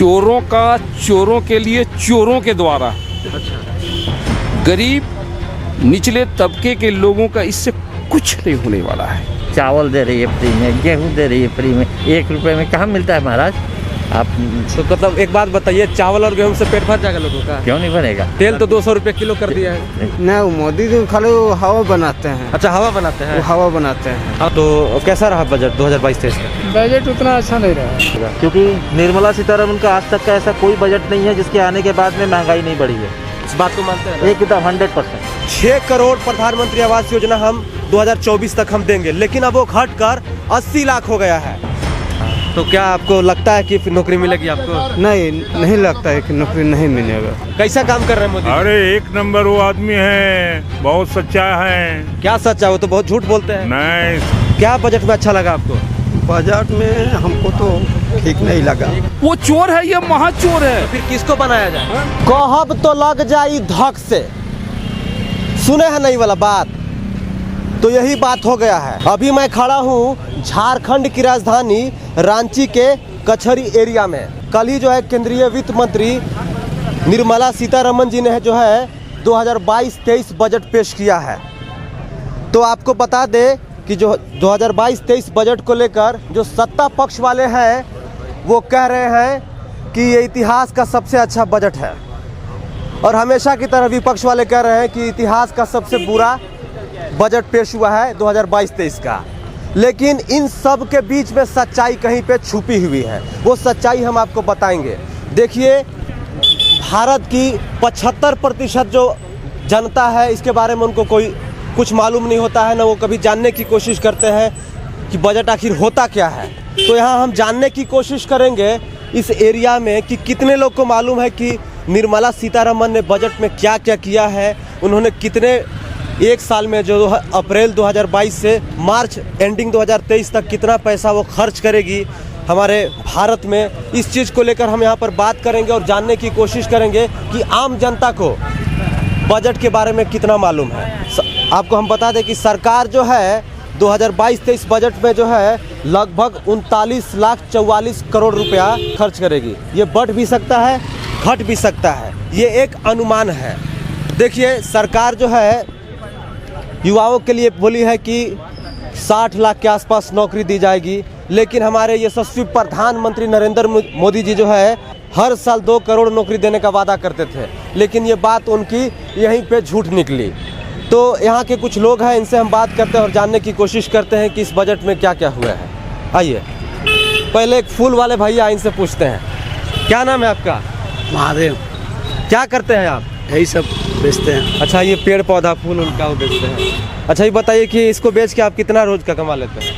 चोरों के लिए चोरों के द्वारा। अच्छा। गरीब निचले तबके के लोगों का इससे कुछ नहीं होने वाला है। चावल दे रही है फ्री में, गेहूँ दे रही है फ्री में, 1 रुपये में कहाँ मिलता है महाराज? आप तो मतलब एक बात बताइए, चावल और गेहूं से पेट भर जाएगा लोगों का? क्यों नहीं बनेगा? तेल तो 200 रुपये किलो कर दिया है। नहीं, मोदी जी खाली वो हवा बनाते हैं। अच्छा, हवा बनाते हैं। वो हवा बनाते हैं। हाँ, तो कैसा रहा बजट 2022-23 का? बजट उतना अच्छा नहीं रहा, क्योंकि निर्मला सीतारमण का आज तक का ऐसा कोई बजट नहीं है जिसके आने के बाद में महंगाई नहीं बढ़ी है। इस बात को मानते हैं? एकदम 100%। 6 करोड़ प्रधानमंत्री आवास योजना हम 2024 तक हम देंगे, लेकिन अब वो घटकर 80 लाख हो गया है। तो क्या आपको लगता है कि फिर नौकरी मिलेगी आपको? नहीं लगता है कि नौकरी नहीं मिलेगा। कैसा काम कर रहे हैं मोदी? अरे 1 नंबर वो आदमी है, बहुत सच्चा है। क्या सच है? वो तो बहुत झूठ बोलते हैं। नहीं, क्या बजट में अच्छा लगा आपको? बजट में हमको तो ठीक नहीं लगा। वो चोर है, ये महाचोर है। फिर किसको बनाया जाए? कहब तो लग जाई धक से, सुने हैं नहीं वाला बात, तो यही बात हो गया है। अभी मैं खड़ा हूँ झारखंड की राजधानी रांची के कचहरी एरिया में। कल ही जो है केंद्रीय वित्त मंत्री निर्मला सीतारमण जी ने जो है 2022-23 बजट पेश किया है। तो आपको बता दे कि जो 2022-23 बजट को लेकर जो सत्ता पक्ष वाले हैं वो कह रहे हैं कि ये इतिहास का सबसे अच्छा बजट है, और हमेशा की तरह विपक्ष वाले कह रहे हैं कि इतिहास का सबसे बुरा बजट पेश हुआ है 2022-23 का। लेकिन इन सब के बीच में सच्चाई कहीं पे छुपी हुई है, वो सच्चाई हम आपको बताएंगे। देखिए, भारत की 75% जो जनता है, इसके बारे में उनको कोई कुछ मालूम नहीं होता है, ना वो कभी जानने की कोशिश करते हैं कि बजट आखिर होता क्या है। तो यहाँ हम जानने की कोशिश करेंगे इस एरिया में कि कितने लोग को मालूम है कि निर्मला सीतारमण ने बजट में क्या क्या किया है, उन्होंने कितने एक साल में जो अप्रैल 2022 से मार्च एंडिंग 2023 तक कितना पैसा वो खर्च करेगी हमारे भारत में। इस चीज़ को लेकर हम यहाँ पर बात करेंगे और जानने की कोशिश करेंगे कि आम जनता को बजट के बारे में कितना मालूम है। आपको हम बता दें कि सरकार जो है 2022-23 बजट में जो है लगभग 39,44 करोड़ रुपया खर्च करेगी। ये बढ़ भी सकता है, घट भी सकता है, ये एक अनुमान है। देखिए, सरकार जो है युवाओं के लिए बोली है कि 60 लाख के आसपास नौकरी दी जाएगी, लेकिन हमारे यशस्वी प्रधानमंत्री नरेंद्र मोदी जी जो है हर साल 2 करोड़ नौकरी देने का वादा करते थे, लेकिन ये बात उनकी यहीं पे झूठ निकली। तो यहाँ के कुछ लोग हैं, इनसे हम बात करते हैं और जानने की कोशिश करते हैं कि इस बजट में क्या क्या हुआ है। आइए, पहले एक फूल वाले भैया इनसे पूछते हैं, क्या नाम है आपका? महादेव। क्या करते हैं आप? यही सब बेचते हैं। अच्छा, ये पेड़ पौधा फूल उनका वो बेचते हैं। अच्छा, ये बताइए कि इसको बेच के आप कितना रोज का कमा लेते हैं?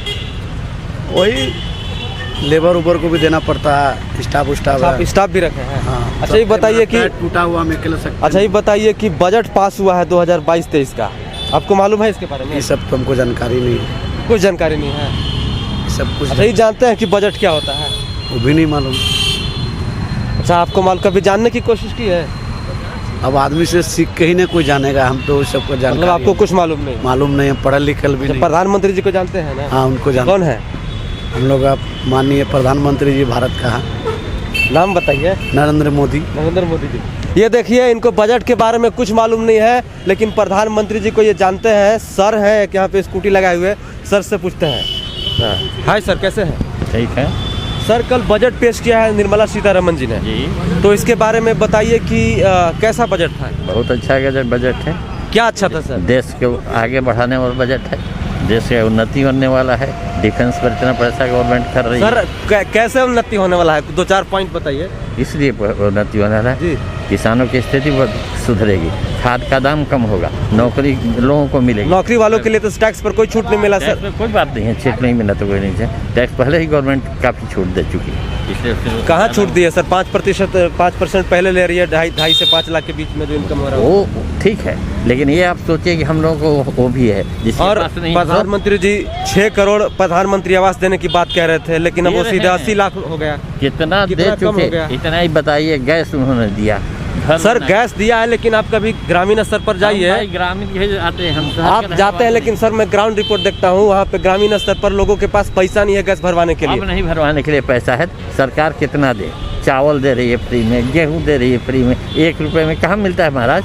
वही लेबर उबर को भी देना पड़ता है, स्टाफ अच्छा, आप स्टाफ भी रखे हैं? हाँ। अच्छा, ये बताइए कि टूटा हुआ में अकेले सकते। अच्छा, ये बताइए कि बजट पास हुआ है 2022-23 का, आपको मालूम है इसके बारे में? ये सब तो हमको जानकारी नहीं है। कुछ जानकारी नहीं है, ये सब कुछ अच्छा, ये जानते हैं कि बजट क्या होता है? वो भी नहीं मालूम। अच्छा, आपको मालूम, कभी जानने की कोशिश की है? अब आदमी से सीख के ही ना कोई जानेगा, हम तो सबको जानकारी मतलब आपको कुछ मालूम नहीं? मालूम नहीं है, पढ़ल लिखल भी नहीं। प्रधानमंत्री जी को जानते हैं ना? हाँ, उनको जानते। कौन है? हम लोग आप माननीय प्रधानमंत्री जी भारत का, नाम बताइए। नरेंद्र मोदी। नरेंद्र मोदी जी। ये देखिए, इनको बजट के बारे में कुछ मालूम नहीं है, लेकिन प्रधानमंत्री जी को ये जानते हैं। सर हैं यहाँ पे स्कूटी लगाए हुए, सर से पूछते हैं। हाय सर, कैसे हैं? ठीक है सर, कल बजट पेश किया है निर्मला सीतारमण जी ने जी। तो इसके बारे में बताइए कि कैसा बजट था? बहुत अच्छा बजट है। क्या अच्छा था सर? देश को आगे बढ़ाने वाला बजट है, देश की उन्नति होने वाला है, डिफेंस पर इतना पैसा गवर्नमेंट कर रही है। सर, कैसे उन्नति होने वाला है? 2-4 पॉइंट बताइए। इसलिए उन्नति होने वाला है जी। किसानों की स्थिति बहुत सुधरेगी, खाद का दाम कम होगा, नौकरी लोगों को मिलेगी। नौकरी वालों के लिए तो टैक्स पर कोई छूट नहीं मिला सर? टैक्स पर कोई बात नहीं है, छूट नहीं मिला तो कोई नहीं है। टैक्स पहले ही गवर्नमेंट काफ़ी छूट दे चुकी है, इसलिए कहाँ छूट दी है सर? 5% पहले ले रही है, 2.5 से 5 लाख के बीच में जो इनकम हो रहा है वो ठीक है, लेकिन ये आप सोचिए कि हम लोगों को वो भी है जिसके और पास नहीं। प्रधानमंत्री जी 6 करोड़ प्रधानमंत्री आवास देने की बात कह रहे थे, लेकिन अब वो सीधे 80 लाख हो गया। कितना दे कम हो चुके, गया? इतना ही बताइए। गैस उन्होंने दिया सर, गैस दिया है, लेकिन आप कभी ग्रामीण स्तर पर जाइए, ग्रामीण आते हैं हम आप जाते हैं, लेकिन सर मैं ग्राउंड रिपोर्ट देखता हूँ, वहाँ पे ग्रामीण स्तर पर लोगों के पास पैसा नहीं है गैस भरवाने के लिए। अब नहीं भरवाने के लिए पैसा है, सरकार कितना दे चावल दे रही है फ्री में, गेहूँ दे रही है फ्री में। 1 रुपये में कहाँ मिलता है महाराज?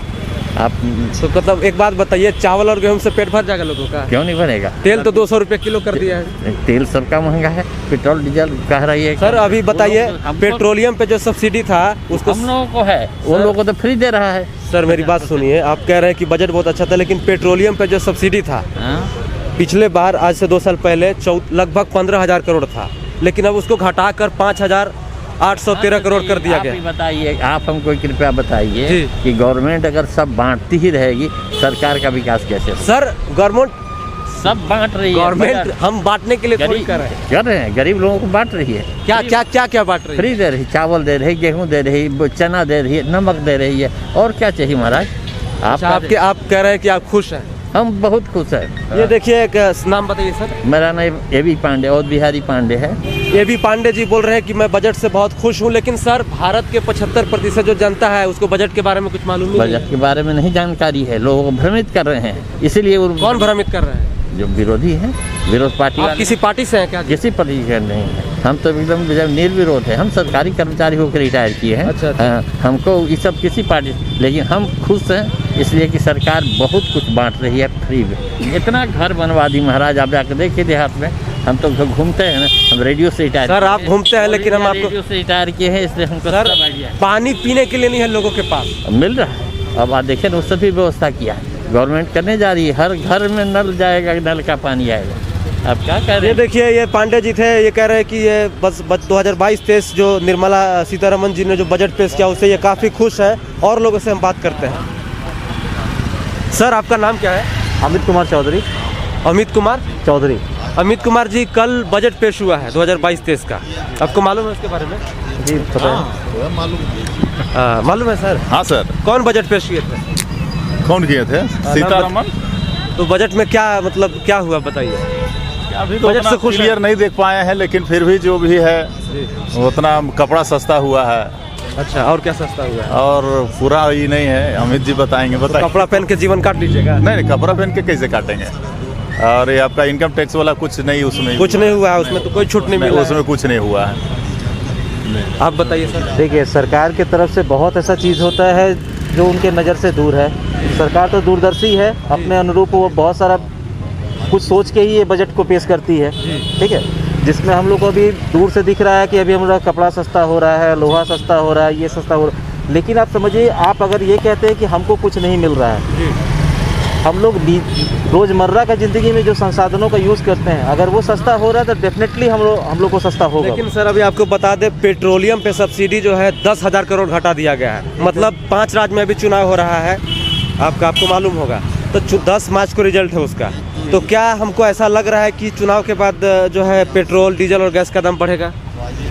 आप तो मतलब एक बात बताइए, चावल और गेहूं से पेट भर जाएगा लोगों का? क्यों नहीं बनेगा? तेल तो 200 रुपये किलो कर दिया है। तेल सबका महंगा है, पेट्रोल डीजल कह रही है। सर अभी बताइए, पेट्रोलियम पे जो सब्सिडी था उसको हम लोगों को है, उन लोगों को तो फ्री दे रहा है। सर मेरी बात सुनिए, आप कह रहे हैं कि बजट बहुत अच्छा था, लेकिन पेट्रोलियम पे जो सब्सिडी था पिछले बार, आज से 2 साल पहले लगभग 15,000 करोड़ था, लेकिन अब उसको घटाकर 5,813 करोड़ कर दिया गया। आप ही बताइए, आप हमको कृपया बताइए कि गवर्नमेंट अगर सब बांटती ही रहेगी, सरकार का विकास कैसे होगा? सर गवर्नमेंट सब बांट रही है, गवर्नमेंट हम बांटने के लिए थोड़ी कर रहे हैं, गरीब लोगों को बांट रही है। क्या क्या क्या क्या बांट रही है? फ्री दे रही, चावल दे रही, गेहूँ दे रही, चना दे रही है, नमक दे रही है, और क्या चाहिए महाराज? आप कह रहे हैं कि आप खुश हैं? हम बहुत खुश हैं। ये देखिए, एक नाम बताइए सर। मेरा नाम एबी पांडे, और बिहारी पांडे है। एबी पांडे जी बोल रहे हैं कि मैं बजट से बहुत खुश हूं, लेकिन सर भारत के 75% जो जनता है उसको बजट के बारे में कुछ मालूम नहीं है। बजट के बारे में नहीं जानकारी है, लोगों को भ्रमित कर रहे हैं, इसीलिए कौन भ्रमित कर रहे हैं? जो विरोधी हैं, विरोध पार्टी आप किसी पार्टी से हैं क्या? किसी पार्टी का नहीं है, हम तो एकदम निर्विरोध है। हम सरकारी कर्मचारी होकर रिटायर किए हैं। अच्छा। हमको ये सब किसी पार्टी, लेकिन हम खुश हैं इसलिए कि सरकार बहुत कुछ बांट रही है फ्री में। इतना घर बनवा दी महाराज, आप जाकर देखिए देहात में। हम तो घूमते हैं ना, हम रेडियो से रिटायर। सर आप घूमते हैं, लेकिन हम आपको रेडियो से रिटायर किए हैं, इसलिए हमको सर पानी पीने के लिए नहीं है लोगों के पास, मिल रहा है। अब आप देखिए ना, उससे भी व्यवस्था किया है गवर्नमेंट, करने जा रही है। हर घर में नल जाएगा, नल का पानी आएगा। आप क्या कह रहे हैं? ये देखिए, ये पांडे जी थे, ये कह रहे हैं कि ये बस 2022-23 जो निर्मला सीतारमण जी ने जो बजट पेश किया उससे ये काफ़ी खुश है। और लोगों से हम बात करते हैं। सर आपका नाम क्या है? अमित कुमार चौधरी। अमित कुमार चौधरी। अमित कुमार जी, कल बजट पेश हुआ है 2022-23 का, आपको मालूम है उसके बारे में? जी पता है। मालूम है सर? हाँ सर। कौन बजट पेश किए थे? कौन किए थे? सीतारमण। तो बजट में क्या मतलब क्या हुआ बताइए? अभी तो बजट से कुछ क्लियर नहीं देख पाए हैं, लेकिन फिर भी जो भी है उतना कपड़ा सस्ता हुआ है। अच्छा, और क्या सस्ता हुआ है? और पूरा ही नहीं है, अमित जी बताएंगे। बताइए। कपड़ा पहन के जीवन काट लीजिएगा? नहीं, कपड़ा पहन के कैसे काटेंगे? और ये आपका इनकम टैक्स वाला कुछ नहीं, उसमें कुछ नहीं हुआ है, उसमें तो कोई छूट नहीं मिला, उसमें कुछ नहीं हुआ है। आप बताइए सर। देखिए, सरकार की तरफ से बहुत ऐसा चीज़ होता है जो उनके नज़र से दूर है। सरकार तो दूरदर्शी है, अपने अनुरूप वो बहुत सारा कुछ सोच के ही ये बजट को पेश करती है, ठीक है। जिसमें हम लोग को अभी दूर से दिख रहा है कि अभी हमारा कपड़ा सस्ता हो रहा है, लोहा सस्ता हो रहा है, ये सस्ता हो रहा है। लेकिन आप समझिए, आप अगर ये कहते हैं कि हमको कुछ नहीं मिल रहा है, हम लोग रोज़मर्रा का ज़िंदगी में जो संसाधनों का यूज़ करते हैं, अगर वो सस्ता हो रहा है तो डेफिनेटली हम लोग को सस्ता होगा। लेकिन सर अभी आपको बता दें, पेट्रोलियम पे सब्सिडी जो है 10,000 करोड़ घटा दिया गया है। मतलब 5 राज्य में अभी चुनाव हो रहा है, आपको मालूम होगा। तो 10 मार्च को रिजल्ट है उसका। तो क्या हमको ऐसा लग रहा है कि चुनाव के बाद जो है पेट्रोल, डीजल और गैस का दाम बढ़ेगा?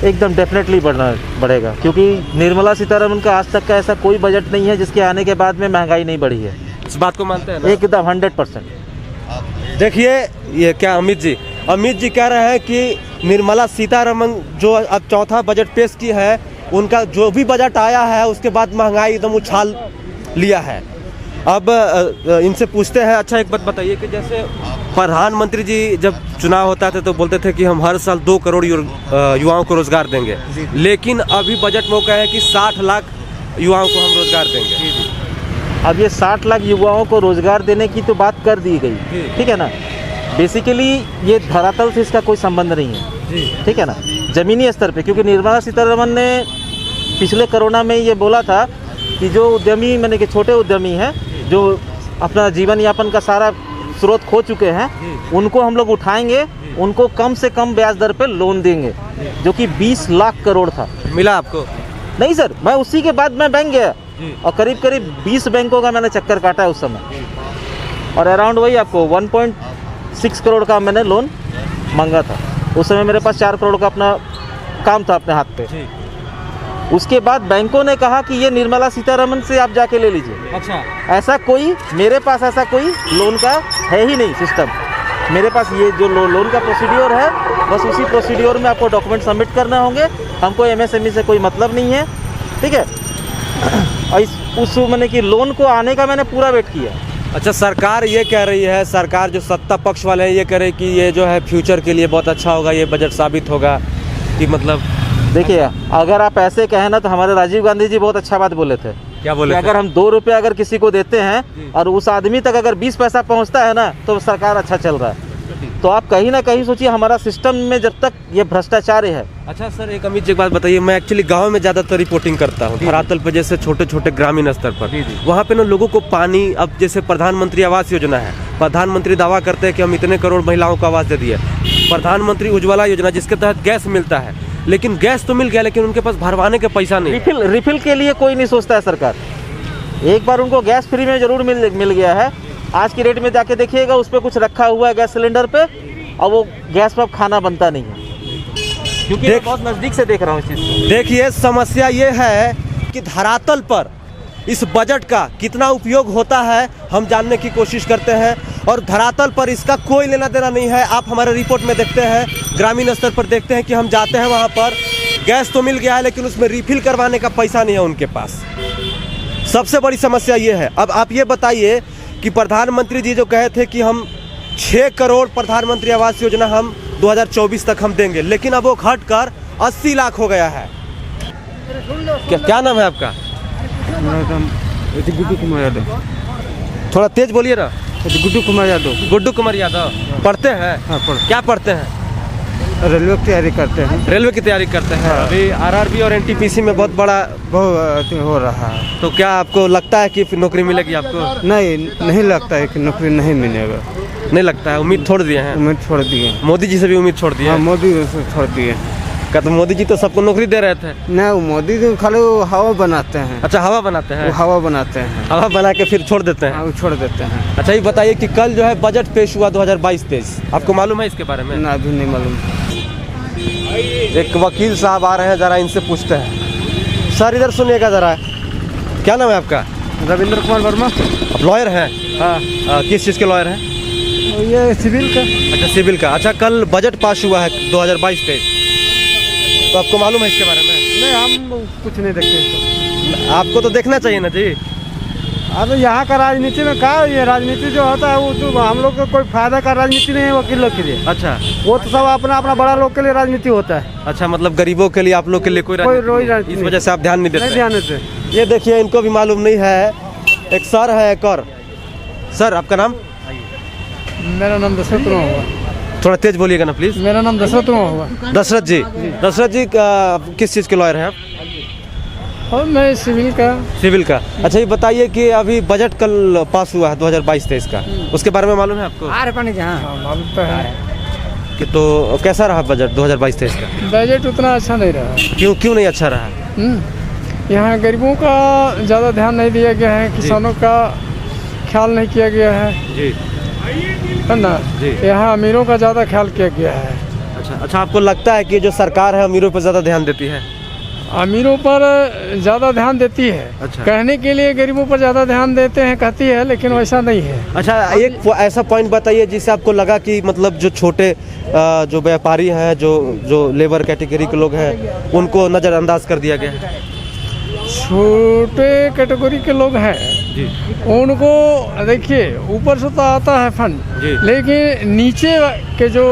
एकदम डेफिनेटली बढ़ेगा, क्योंकि निर्मला सीतारमण का आज तक का ऐसा कोई बजट नहीं है जिसके आने के बाद में महंगाई नहीं बढ़ी है। इस बात को मानते हैं ना? एकदम 100%। देखिए, ये क्या अमित जी कह रहे हैं कि निर्मला सीतारमण जो अब चौथा बजट पेश की है, उनका जो भी बजट आया है उसके बाद महंगाई एकदम उछाल लिया है। अब इनसे पूछते हैं, अच्छा एक बात बताइए कि जैसे प्रधानमंत्री जी जब चुनाव होता था तो बोलते थे कि हम हर साल 2 करोड़ युवाओं को रोजगार देंगे, लेकिन अभी बजट में वो कहे हैं कि 60 लाख युवाओं को हम रोजगार देंगे। अब ये 60 लाख युवाओं को रोजगार देने की तो बात कर दी गई, ठीक है ना। बेसिकली ये धरातल से इसका कोई संबंध नहीं है, ठीक है ना, ज़मीनी स्तर पे। क्योंकि निर्मला सीतारमण ने पिछले कोरोना में ये बोला था कि जो उद्यमी, मैंने कि छोटे उद्यमी हैं, जो अपना जीवन यापन का सारा स्रोत खो चुके हैं, उनको हम लोग उठाएंगे, उनको कम से कम ब्याज दर पे लोन देंगे, जो कि 20 लाख करोड़ था। मिला आपको? नहीं सर, मैं उसी के बाद मैं बैंक गया और करीब 20 बैंकों का मैंने चक्कर काटा है उस समय, और अराउंड वही आपको 1.6 करोड़ का मैंने लोन मांगा था। उस समय मेरे पास 4 करोड़ का अपना काम था अपने हाथ पे। उसके बाद बैंकों ने कहा कि ये निर्मला सीतारमण से आप जाके ले लीजिए। अच्छा, ऐसा कोई मेरे पास ऐसा कोई लोन का है ही नहीं सिस्टम। मेरे पास ये जो लोन का प्रोसीड्योर है, बस उसी प्रोसीड्योर में आपको डॉक्यूमेंट सबमिट करना होंगे। हमको एमएसएमई से कोई मतलब नहीं है, ठीक है। उस मैंने कि लोन को आने का मैंने पूरा वेट किया। अच्छा, सरकार ये कह रही है, सरकार जो सत्ता पक्ष वाले हैं ये कह रहे हैं कि ये जो है फ्यूचर के लिए बहुत अच्छा होगा, ये बजट साबित होगा कि मतलब देखिए, अगर आप ऐसे कहें ना तो हमारे राजीव गांधी जी बहुत अच्छा बात बोले थे। क्या बोले कि थे? अगर हम 2 रुपये अगर किसी को देते हैं और उस आदमी तक अगर 20 पैसा पहुंचता है ना तो सरकार अच्छा चल रहा है। तो आप कहीं ना कहीं सोचिए, हमारा सिस्टम में जब तक ये भ्रष्टाचार है। अच्छा सर, एक अमित जी एक बात बताइए, मैं एक्चुअली गांव में ज़्यादातर रिपोर्टिंग करता हूँ, धरातल पर जैसे छोटे छोटे ग्रामीण स्तर पर, वहाँ पे ना लोगों को पानी, अब जैसे प्रधानमंत्री आवास योजना है, प्रधानमंत्री दावा करते हैं कि हम इतने करोड़ महिलाओं को आवास दे दिए। प्रधानमंत्री उज्ज्वला योजना जिसके तहत गैस मिलता है, लेकिन गैस तो मिल गया लेकिन उनके पास भरवाने का पैसा नहीं। रिफिल के लिए कोई नहीं सोचता है सरकार। एक बार उनको गैस फ्री में जरूर मिल गया है। आज की रेट में जाके देखिएगा, उस पर कुछ रखा हुआ है गैस सिलेंडर पे, और वो गैस पर अब खाना बनता नहीं है, क्योंकि मैं बहुत नज़दीक से देख रहा हूँ इस चीज़ को। देखिए, समस्या ये है कि धरातल पर इस बजट का कितना उपयोग होता है हम जानने की कोशिश करते हैं, और धरातल पर इसका कोई लेना देना नहीं है। आप हमारे रिपोर्ट में देखते हैं, ग्रामीण स्तर पर देखते हैं कि हम जाते हैं वहाँ पर, गैस तो मिल गया है लेकिन उसमें रिफिल करवाने का पैसा नहीं है उनके पास। सबसे बड़ी समस्या ये है। अब आप ये बताइए कि प्रधानमंत्री जी जो कहे थे कि हम 6 करोड़ प्रधानमंत्री आवास योजना हम 2024 तक हम देंगे, लेकिन अब वो घटकर 80 लाख हो गया है। क्या नाम है आपका? गुड्डू कुमार यादव। थोड़ा तेज बोलिए ना। गुड्डू कुमार यादव। गुड्डू कुमार यादव पढ़ते हैं? हाँ, क्या पढ़ते हैं? रेलवे की तैयारी करते हैं। रेलवे की तैयारी करते हैं। अभी आरआरबी और एनटीपीसी में बहुत बड़ा हो रहा है। तो क्या आपको लगता है कि फिर नौकरी मिलेगी आपको? नहीं लगता है कि नौकरी नहीं मिलेगा। नहीं लगता है? उम्मीद छोड़ दिए हैं? उम्मीद छोड़ दिए। मोदी जी से भी उम्मीद छोड़ दिए? हाँ, मोदी से छोड़ दिए। क्या तो मोदी जी तो सबको नौकरी दे रहे थे? नहीं, मोदी जी खाली हवा बनाते हैं। अच्छा, हवा बनाते हैं? हवा बनाते हैं, हवा बना के फिर छोड़ देते हैं? छोड़ देते हैं। अच्छा, ये बताइए कि कल जो है बजट पेश हुआ 2022-23, आपको मालूम है इसके बारे में? ना, अभी नहीं मालूम। एक वकील साहब आ रहे हैं, जरा इनसे पूछते हैं। सर इधर सुनिएगा जरा, क्या नाम है आपका? रविंद्र कुमार वर्मा। आप लॉयर हैं? हाँ। किस चीज़ के लॉयर हैं? ये सिविल का। अच्छा, सिविल का। अच्छा, कल बजट पास हुआ है 2022-23, तो आपको मालूम है इसके बारे में? नहीं, हम कुछ नहीं देखते। आपको तो देखना चाहिए ना जी। अब यहाँ का राजनीति में क्या, ये राजनीति जो होता है वो तो हम लोग को कोई फायदा का राजनीति नहीं है वकील लोग के लिए। अच्छा, वो तो सब अपना अपना बड़ा लोग के लिए राजनीति होता है। अच्छा, मतलब गरीबों के लिए, आप लोग के लिए कोई राजनीति, इस वजह से आप ध्यान नहीं देते? नहीं ध्यान देते। ये देखिए, इनको भी मालूम नहीं है। एक सर है, एक और सर, आपका नाम? मेरा नाम दशरथ हुआ। थोड़ा तेज बोलिएगा ना प्लीज। मेरा नाम दशरथ हुआ। दशरथ जी। दशरथ जी, किस चीज़ के लॉयर हैं आप? और मैं सिविल का। सिविल का। अच्छा, ये बताइए कि अभी बजट कल पास हुआ है 2022-23 का, उसके बारे में मालूम है आपको? मालूम तो है कि तो कैसा रहा बजट 2022-23 का? बजट उतना अच्छा नहीं रहा। क्यों नहीं अच्छा रहा? यहाँ गरीबों का ज़्यादा ध्यान नहीं दिया गया है, किसानों का ख्याल नहीं किया गया है जी, है ना जी। यहाँ अमीरों का ज़्यादा ख्याल किया गया है। अच्छा, आपको लगता है कि जो सरकार है अमीरों पर ज़्यादा ध्यान देती है? अमीरों पर ज़्यादा ध्यान देती है। अच्छा। कहने के लिए गरीबों पर ज़्यादा ध्यान देते हैं कहती है, लेकिन वैसा नहीं है। अच्छा, एक ऐसा पॉइंट बताइए जिससे आपको लगा कि मतलब जो छोटे जो व्यापारी हैं, जो लेबर कैटेगरी के लोग हैं, उनको नज़रअंदाज कर दिया गया है। छोटे कैटेगरी के लोग हैं जी, उनको देखिए ऊपर से तो आता है फंड, लेकिन नीचे के जो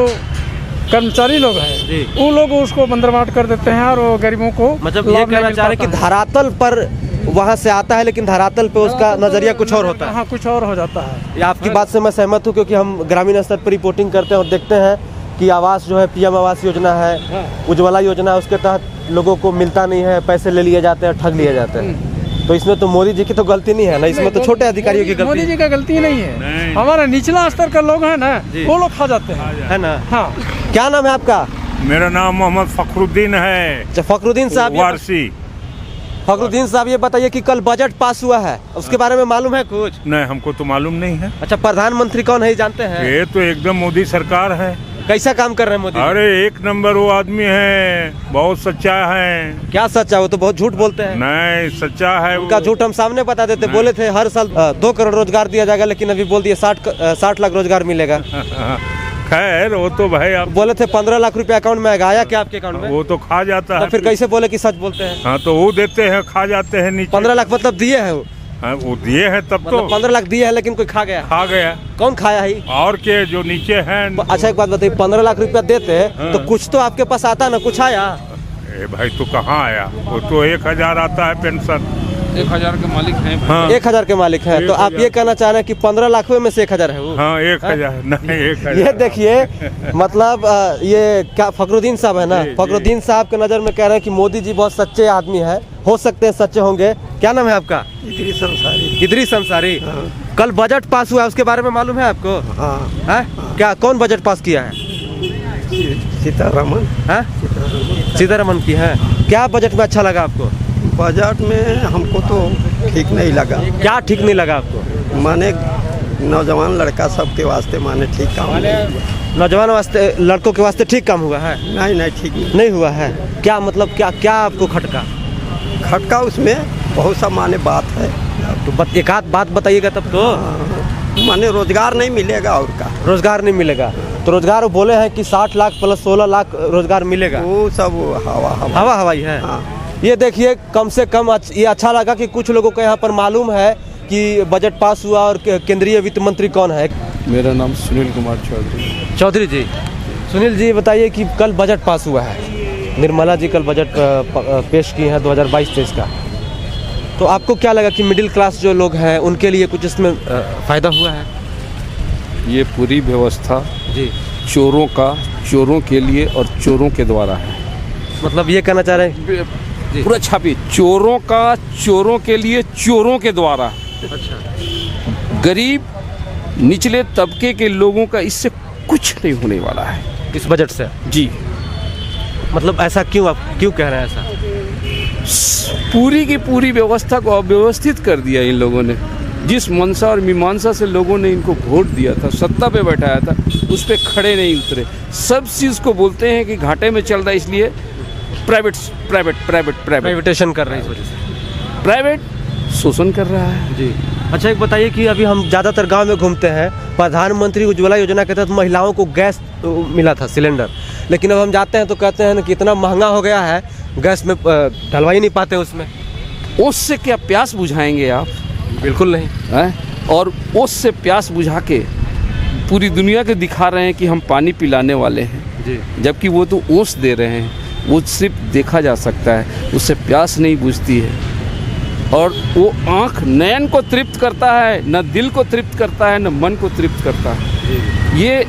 कर्मचारी लोग हैं वो लोग उसको बंदरबाट कर देते हैं और वो गरीबों को मतलब ये कहना चाह रहे हैं कि धरातल पर वहाँ से आता है लेकिन धरातल पे उसका नज़रिया कुछ और होता है। हाँ, कुछ और हो जाता है। ये आपकी बात से मैं सहमत हूँ, क्योंकि हम ग्रामीण स्तर पर रिपोर्टिंग करते हैं और देखते हैं कि आवास जो है, पीएम आवास योजना है, उज्ज्वला योजना है, उसके तहत लोगों को मिलता नहीं है, पैसे ले लिए जाते हैं, ठग लिए जाते हैं। तो इसमें तो मोदी जी की तो गलती नहीं है ना, इसमें तो छोटे अधिकारियों की गलती। मोदी जी का गलती नहीं है, हमारा निचला स्तर का लोग है ना, वो लोग खा जाते हैं, है ना? हाँ। क्या नाम है आपका? मेरा नाम मोहम्मद फखरुद्दीन है। अच्छा, फखरुद्दीन साहब। वारसी। फखरुद्दीन साहब, ये बताइए कि कल बजट पास हुआ है, उसके बारे में मालूम है कुछ? नहीं, हमको तो मालूम नहीं है। अच्छा, प्रधानमंत्री कौन है जानते हैं? ये तो एकदम मोदी सरकार है। कैसा काम कर रहे हैं मोदी? अरे एक नंबर वो आदमी है, बहुत सच्चा है। क्या सच्चा? वो तो बहुत झूठ बोलते हैं। नहीं, सच्चा है उनका झूठ हम सामने बता देते। बोले थे हर साल 2 करोड़ रोजगार दिया जाएगा, लेकिन अभी बोल दिए 60 लाख रोजगार मिलेगा। खैर, वो तो भाई आप बोले थे 15 लाख रुपया अकाउंट में आएगा, आया क्या आपके अकाउंट में? वो तो खा जाता है। तो फिर कैसे बोले कि सच बोलते हैं? हाँ, तो वो देते हैं, खा जाते हैं नीचे। 15 लाख मतलब दिए है वो? हाँ, वो दिए हैं तब मतलब तो 15 लाख दिए है, लेकिन कोई खा गया? खा गया। कौन खाया है? और के जो नीचे हैं। अच्छा, एक बात बताइए, 15 लाख रुपया देते हैं तो कुछ तो आपके पास आता ना, कुछ आया? अरे भाई तो कहाँ आया, वो तो 1000 आता है पेंशन। 1000 के मालिक हैं। हाँ 1000 के मालिक हैं, तो आप ये कहना चाह रहे हैं कि 15 लाख में से 1000 है वो? हाँ 1000 नहीं 1000। ये देखिए मतलब ये क्या फखरुद्दीन साहब है ना, फखरुद्दीन साहब के नज़र में कह रहे हैं कि मोदी जी बहुत सच्चे आदमी है, हो सकते हैं सच्चे होंगे। क्या नाम है आपका? इदरीस अंसारी। कल बजट पास हुआ है, उसके बारे में मालूम है आपको? है क्या, कौन बजट पास किया है? सीतारमन। है सीतारमन की है। क्या बजट में अच्छा लगा आपको? बजट में हमको तो ठीक नहीं लगा। क्या ठीक नहीं लगा आपको? माने नौजवान लड़का सबके वास्ते माने ठीक काम नौजवान वास्ते, लड़कों के वास्ते ठीक काम हुआ है? नहीं ठीक नहीं हुआ है। क्या मतलब क्या आपको खटका उसमें बहुत सा माने बात है। तो एक आध बात बताइएगा तब तो। माने रोजगार नहीं मिलेगा और का रोजगार नहीं मिलेगा, तो रोजगार बोले हैं कि 60 लाख प्लस 16 लाख रोजगार मिलेगा। वो सब हवाई है। ये देखिए कम से कम ये अच्छा लगा कि कुछ लोगों को यहाँ पर मालूम है कि बजट पास हुआ और केंद्रीय वित्त मंत्री कौन है। मेरा नाम सुनील कुमार चौधरी जी। सुनील जी बताइए कि कल बजट पास हुआ है, निर्मला जी कल बजट पेश किए हैं 2022-23 का, तो आपको क्या लगा कि मिडिल क्लास जो लोग हैं उनके लिए कुछ इसमें फ़ायदा हुआ है? ये पूरी व्यवस्था जी चोरों के लिए और चोरों के द्वारा है। मतलब ये कहना चाह रहे हैं पूरा छापी चोरों के लिए चोरों के द्वारा। अच्छा। गरीब निचले तबके के लोगों का इससे कुछ नहीं होने वाला है इस बजट से। जी मतलब ऐसा क्यों, आप क्यों कह रहे हैं ऐसा? पूरी की पूरी व्यवस्था को अव्यवस्थित कर दिया इन लोगों ने। जिस मनसा और मीमांसा से लोगों ने इनको वोट दिया था, सत्ता पे बैठाया था, उस पे खड़े नहीं उतरे। सब चीज़ को बोलते हैं कि घाटे में चल रहा है, इसलिए प्राइवेटेशन कर रहे हैं, इस वजह से प्राइवेट शोषण कर रहा है। जी। अच्छा एक बताइए कि अभी हम ज़्यादातर गांव में घूमते हैं, प्रधानमंत्री उज्ज्वला योजना के तहत महिलाओं को गैस मिला था, सिलेंडर, लेकिन अब हम जाते हैं तो कहते हैं कि इतना महंगा हो गया है, गैस में डलवा ही नहीं पाते उसमें। उससे क्या प्यास बुझाएंगे आप? बिल्कुल नहीं है। और उससे प्यास बुझा के पूरी दुनिया के दिखा रहे हैं कि हम पानी पिलाने वाले हैं जी, जबकि वो तो ओस दे रहे हैं। वो सिर्फ देखा जा सकता है, उससे प्यास नहीं बुझती है। और वो आँख नयन को तृप्त करता है, न दिल को तृप्त करता है, न मन को तृप्त करता है। ये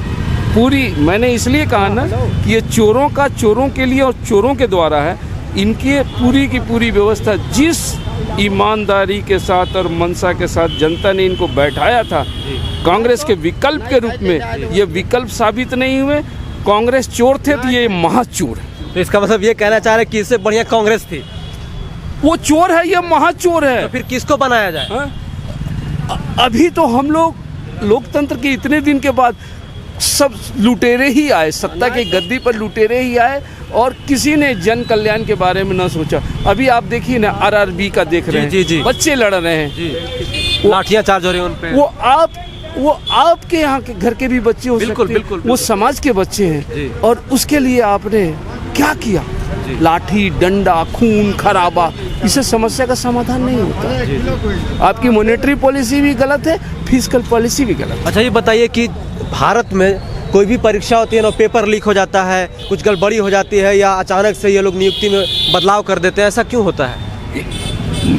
पूरी, मैंने इसलिए कहा ना कि ये चोरों के लिए और चोरों के द्वारा है। इनकी पूरी की पूरी व्यवस्था जिस ईमानदारी के साथ और मनसा के साथ जनता ने इनको बैठाया था कांग्रेस के विकल्प के रूप में, ये विकल्प साबित नहीं हुए। कांग्रेस चोर थे तो ये महाचोर है। तो इसका मतलब ये कहना चाह रहे हैं कि इससे बढ़िया कांग्रेस थी। वो चोर है, ये महाचोर है। तो फिर किसको बनाया जाए? अभी तो हम लोग लोकतंत्र के इतने दिन के बाद सब लुटेरे ही आए, सत्ता की गद्दी पर लुटेरे ही आए और किसी ने जन कल्याण के बारे में ना सोचा। अभी आप देखिए ना, आरआरबी का देख रहे हैं, जी। बच्चे लड़ रहे हैं, लाठियां चार्ज हो रही हैं उन पे। वो आपके यहाँ के घर के भी बच्चे हो सकते हैं, बिल्कुल। वो समाज के बच्चे हैं और उसके लिए आपने क्या किया? लाठी डंडा खून खराबा, इससे समस्या का समाधान नहीं होता। आपकी मॉनेटरी पॉलिसी भी गलत है, फिस्कल पॉलिसी भी गलत है। अच्छा ये बताइए कि भारत में कोई भी परीक्षा होती है ना, पेपर लीक हो जाता है, कुछ गड़बड़ी हो जाती है या अचानक से ये लोग नियुक्ति में बदलाव कर देते हैं, ऐसा क्यों होता है?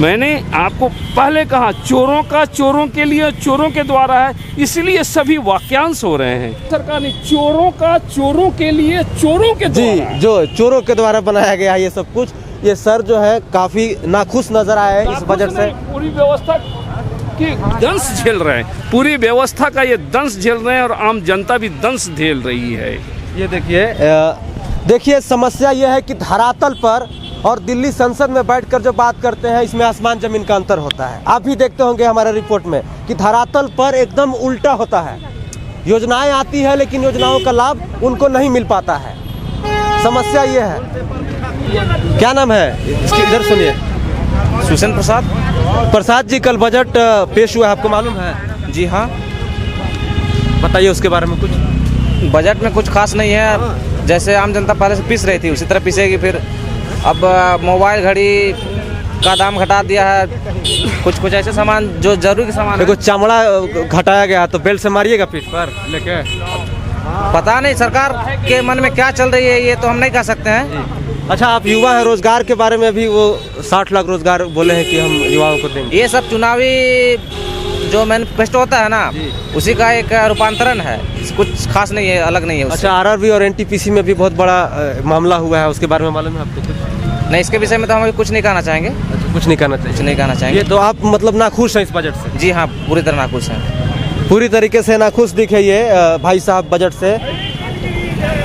मैंने आपको पहले कहा चोरों के लिए चोरों के द्वारा है, इसलिए सभी वाक्यांश हो रहे हैं। सरकार ने चोरों के लिए चोरों के द्वारा, जी, जो चोरों के द्वारा बनाया गया है ये सब कुछ। ये सर जो है काफी नाखुश नजर आए इस बजट से। पूरी व्यवस्था की दंश झेल रहे हैं, पूरी व्यवस्था का ये दंश झेल रहे हैं और आम जनता भी दंश झेल रही है। ये देखिए समस्या ये है कि धरातल पर और दिल्ली संसद में बैठकर जो बात करते हैं, इसमें आसमान जमीन का अंतर होता है। आप भी देखते होंगे हमारे रिपोर्ट में कि धरातल पर एकदम उल्टा होता है। योजनाएं आती है लेकिन योजनाओं का लाभ उनको नहीं मिल पाता है। समस्या ये है। क्या नाम है इसकी? इधर सुनिए। सुशन प्रसाद जी, कल बजट पेश हुआ है, आपको मालूम है? जी हाँ, बताइए उसके बारे में कुछ। बजट में कुछ खास नहीं है। जैसे आम जनता पहले से पीस रही थी उसी तरह पीसेगी। फिर अब मोबाइल घड़ी का दाम घटा दिया है, कुछ ऐसे सामान जो जरूरी सामान है। चमड़ा घटाया गया तो बेल्ट से मारिएगा पीठ पर लेके। पता नहीं सरकार के मन में क्या चल रही है, ये तो हम नहीं कह सकते हैं। अच्छा, आप युवा हैं, रोजगार के बारे में भी वो 60 लाख रोजगार बोले हैं कि हम युवाओं को देंगे। ये सब चुनावी जो मैनिफेस्टो होता है ना, उसी का एक रूपांतरण है, कुछ खास नहीं है, अलग नहीं है उससे। अच्छा, आरआरबी और एनटीपीसी में भी बहुत बड़ा मामला हुआ है, उसके बारे में मालूम है आपको कुछ? नहीं, इसके विषय में तो हम अभी कुछ नहीं कहना चाहेंगे। अच्छा, कुछ नहीं कहना चाहिए। कुछ नहीं कहना चाहेंगे। ये तो आप मतलब नाखुश हैं इस बजट से? जी हाँ, पूरी तरह नाखुश हैं। पूरी तरीके से नाखुश दिखे ये भाई साहब बजट से।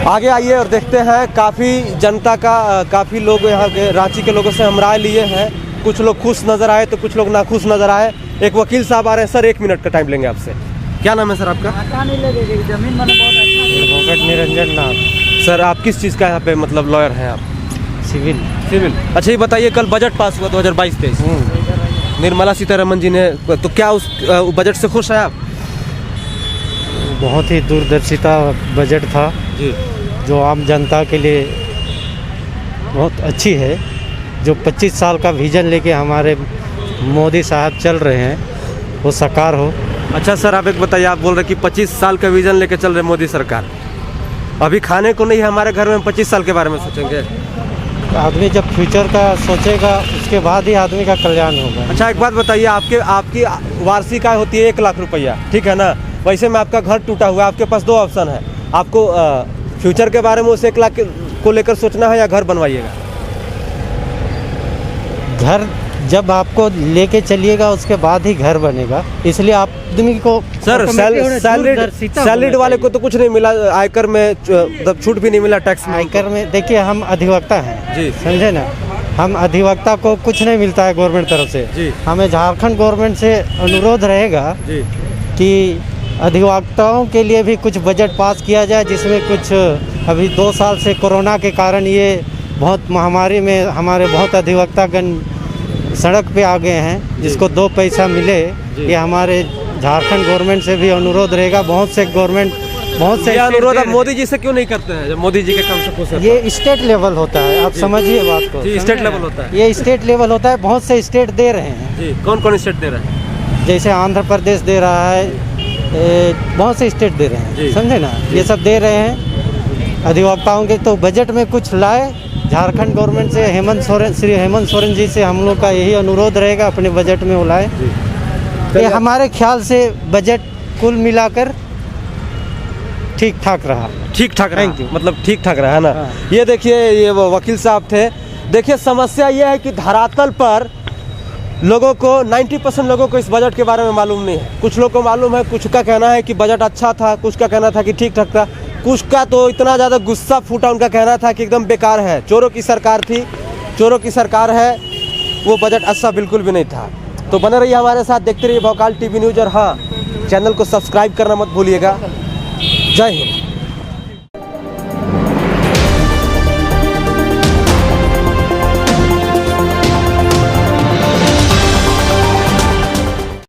आगे आइए और देखते हैं, काफ़ी जनता का काफ़ी लोग यहाँ के रांची के लोगों से हम राय लिए हैं। कुछ लोग खुश नज़र आए तो कुछ लोग नाखुश नज़र आए। एक वकील साहब आ रहे हैं। सर, 1 मिनट का टाइम लेंगे आपसे। क्या नाम है सर आपका? निरंजन नाथ। सर, आप किस चीज़ का यहाँ पे मतलब लॉयर हैं आप? सिविल। अच्छा, ये बताइए, कल बजट पास हुआ 2022-23, निर्मला सीतारमण जी ने, तो क्या उस बजट से खुश हैं आप? बहुत ही दूरदर्शिता बजट था जी, जो आम जनता के लिए बहुत अच्छी है। जो 25 साल का विजन लेके हमारे मोदी साहब चल रहे हैं वो साकार हो। अच्छा सर, आप एक बताइए, आप बोल रहे कि 25 साल का विजन लेके चल रहे मोदी सरकार, अभी खाने को नहीं है हमारे घर में, 25 साल के बारे में सोचेंगे? आदमी जब फ्यूचर का सोचेगा उसके बाद ही आदमी का कल्याण होगा। अच्छा, एक बात बताइए, आपकी वार्षिक आय होती है 1 लाख रुपया, ठीक है ना? वैसे में आपका घर टूटा हुआ है, आपके पास 2 ऑप्शन है। आपको फ्यूचर के बारे में उस 1 लाख को लेकर सोचना है या घर बनवाइएगा? घर जब आपको लेके चलिएगा उसके बाद ही घर बनेगा, इसलिए आदमी को सर सैलरीड वाले को तो कुछ नहीं मिला, आयकर में छूट भी नहीं मिला, टैक्स में। आयकर में देखिए, हम अधिवक्ता हैं जी, समझे ना, हम अधिवक्ता को कुछ नहीं मिलता है गवर्नमेंट तरफ से जी। हमें झारखंड गवर्नमेंट से अनुरोध रहेगा जी कि अधिवक्ताओं के लिए भी कुछ बजट पास किया जाए, जिसमें कुछ अभी 2 साल से कोरोना के कारण ये बहुत महामारी में हमारे बहुत अधिवक्तागण सड़क पे आ गए हैं, जिसको 2 पैसा मिले। ये हमारे झारखंड गवर्नमेंट से भी अनुरोध रहेगा। बहुत से अनुरोध आप मोदी जी से क्यों नहीं करते हैं, जब मोदी जी के काम से खुश हैं? ये स्टेट लेवल होता है, आप समझिए बात को। जी, स्टेट लेवल होता है, ये स्टेट लेवल होता है। बहुत से स्टेट दे रहे हैं जी। कौन कौन स्टेट दे रहे हैं? जैसे आंध्र प्रदेश दे रहा है, बहुत से स्टेट दे रहे हैं, समझे ना, ये सब दे रहे हैं अधिवक्ताओं के। तो बजट में कुछ लाए झारखंड गवर्नमेंट से, श्री हेमंत सोरेन जी से हम लोग का यही अनुरोध रहेगा, अपने बजट में वो लाए। ये हमारे ख्याल से बजट कुल मिलाकर ठीक ठाक रहा। ठीक ठाक रहा, मतलब ठीक ठाक रहा है ना? ये देखिए, ये वो वकील साहब थे। देखिए, समस्या ये है कि धरातल पर लोगों को 90% लोगों को इस बजट के बारे में मालूम नहीं है। कुछ लोगों को मालूम है, कुछ का कहना है कि बजट अच्छा था, कुछ का कहना था कि ठीक ठाक था, कुछ का तो इतना ज़्यादा गुस्सा फूटा, उनका कहना था कि एकदम बेकार है, चोरों की सरकार थी, चोरों की सरकार है, वो बजट अच्छा बिल्कुल भी नहीं था। तो बने रहिए हमारे साथ, देखते रहिए भोकाल टीवी न्यूज़, और हाँ, चैनल को सब्सक्राइब करना मत भूलिएगा। जय हिंद।